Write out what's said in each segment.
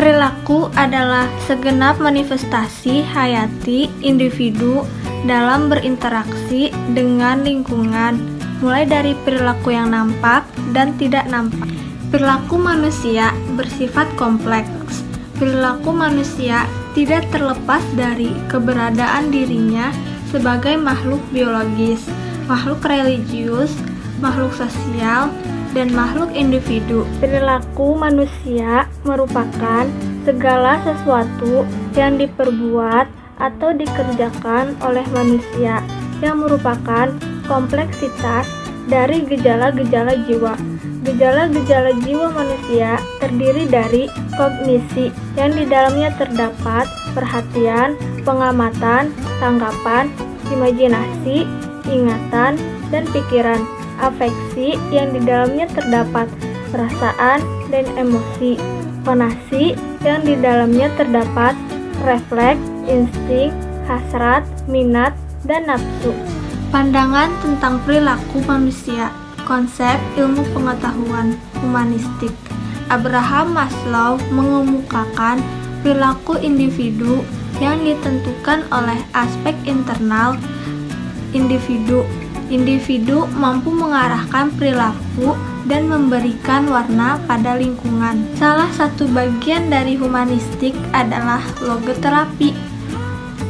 Perilaku adalah segenap manifestasi hayati individu dalam berinteraksi dengan lingkungan, mulai dari perilaku yang nampak dan tidak nampak. Perilaku manusia bersifat kompleks. Perilaku manusia tidak terlepas dari keberadaan dirinya sebagai makhluk biologis, makhluk religius, makhluk sosial, dan makhluk individu. Perilaku manusia merupakan segala sesuatu yang diperbuat atau dikerjakan oleh manusia yang merupakan kompleksitas dari gejala-gejala jiwa. Gejala-gejala jiwa manusia terdiri dari kognisi yang di dalamnya terdapat perhatian, pengamatan, tanggapan, imajinasi, ingatan, dan pikiran. Afeksi yang di dalamnya terdapat perasaan dan emosi, fonasi yang di dalamnya terdapat refleks, insting, hasrat, minat, dan nafsu. Pandangan tentang perilaku manusia, konsep ilmu pengetahuan humanistik. Abraham Maslow mengemukakan perilaku individu yang ditentukan oleh aspek internal individu. Individu mampu mengarahkan perilaku dan memberikan warna pada lingkungan. Salah satu bagian dari humanistik adalah logoterapi.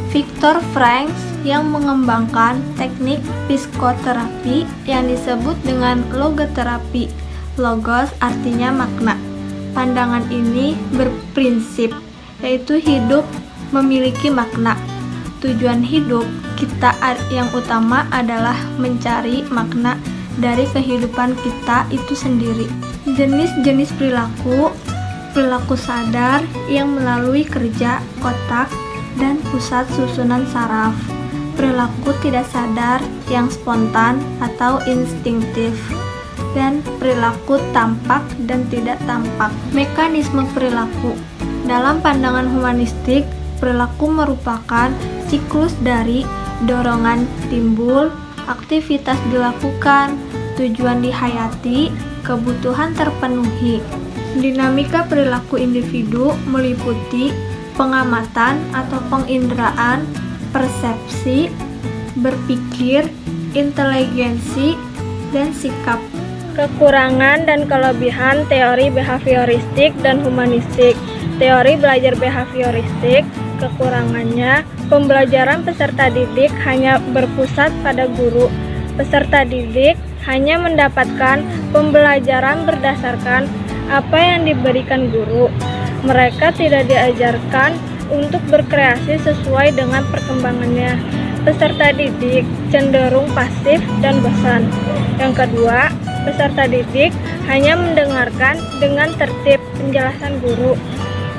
Viktor Frankl yang mengembangkan teknik psikoterapi yang disebut dengan logoterapi. Logos artinya makna. Pandangan ini berprinsip, yaitu hidup memiliki makna. Tujuan hidup kita yang utama adalah mencari makna dari kehidupan kita itu sendiri. Jenis-jenis perilaku sadar yang melalui kerja otak dan pusat susunan saraf. Perilaku tidak sadar yang spontan atau instinktif, dan perilaku tampak dan tidak tampak. Mekanisme perilaku dalam pandangan humanistik, perilaku merupakan siklus dari dorongan timbul, aktivitas dilakukan, tujuan dihayati, kebutuhan terpenuhi. Dinamika perilaku individu meliputi pengamatan atau penginderaan, persepsi, berpikir, inteligensi, dan sikap. Kekurangan dan kelebihan teori behavioristik dan humanistik. Teori belajar behavioristik, kekurangannya, pembelajaran peserta didik hanya berpusat pada guru. Peserta didik hanya mendapatkan pembelajaran berdasarkan apa yang diberikan guru. Mereka tidak diajarkan untuk berkreasi sesuai dengan perkembangannya. Peserta didik cenderung pasif dan bosan. Yang kedua, peserta didik hanya mendengarkan dengan tertib penjelasan guru.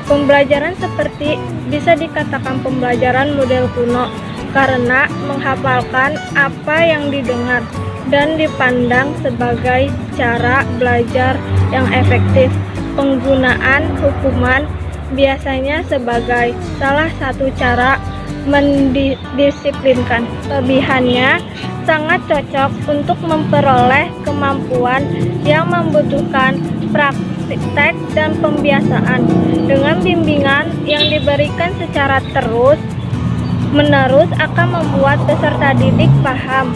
Pembelajaran seperti bisa dikatakan pembelajaran model kuno karena menghafalkan apa yang didengar dan dipandang sebagai cara belajar yang efektif. Penggunaan hukuman biasanya sebagai salah satu cara mendisiplinkan. Kelebihannya sangat cocok untuk memperoleh kemampuan yang membutuhkan praktek dan pembiasaan. Dengan bimbingan yang diberikan secara terus-menerus akan membuat peserta didik paham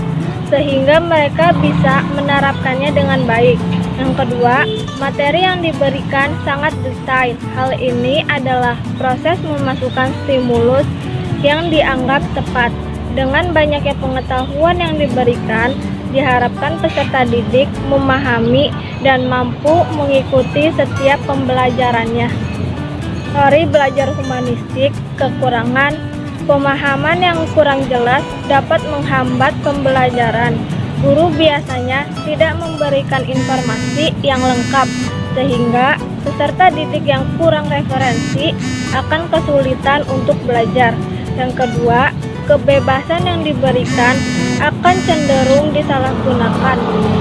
sehingga mereka bisa menerapkannya dengan baik. Yang kedua, materi yang diberikan sangat detail. Hal ini adalah proses memasukkan stimulus yang dianggap tepat. Dengan banyaknya pengetahuan yang diberikan, diharapkan peserta didik memahami dan mampu mengikuti setiap pembelajarannya. Teori belajar humanistik, kekurangan, pemahaman yang kurang jelas dapat menghambat pembelajaran. Guru biasanya tidak memberikan informasi yang lengkap, sehingga peserta didik yang kurang referensi akan kesulitan untuk belajar. Yang kedua, kebebasan yang diberikan akan cenderung disalahgunakan.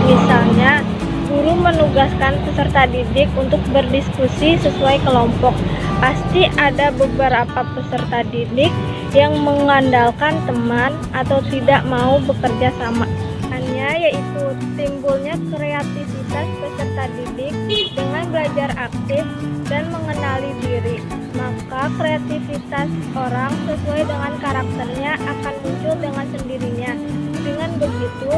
Misalnya, guru menugaskan peserta didik untuk berdiskusi sesuai kelompok. Pasti ada beberapa peserta didik yang mengandalkan teman atau tidak mau bekerja sama. Yaitu timbulnya kreativitas peserta didik dengan belajar aktif dan mengenali diri. Kedua, kreativitas orang sesuai dengan karakternya akan muncul dengan sendirinya. Dengan begitu,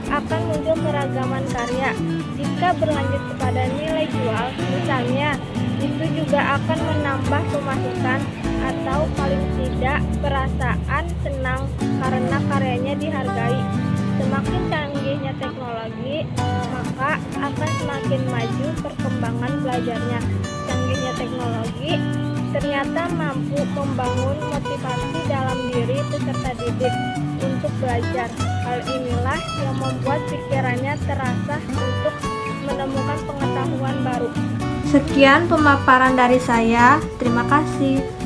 akan muncul keragaman karya. Jika berlanjut kepada nilai jual, misalnya, itu juga akan menambah pemasukan atau paling tidak perasaan senang karena karyanya dihargai. Semakin canggihnya teknologi, maka akan semakin maju perkembangan belajarnya. Canggihnya teknologi ternyata mampu membangun motivasi dalam diri peserta didik untuk belajar. Hal inilah yang membuat pikirannya terasah untuk menemukan pengetahuan baru. Sekian pemaparan dari saya. Terima kasih.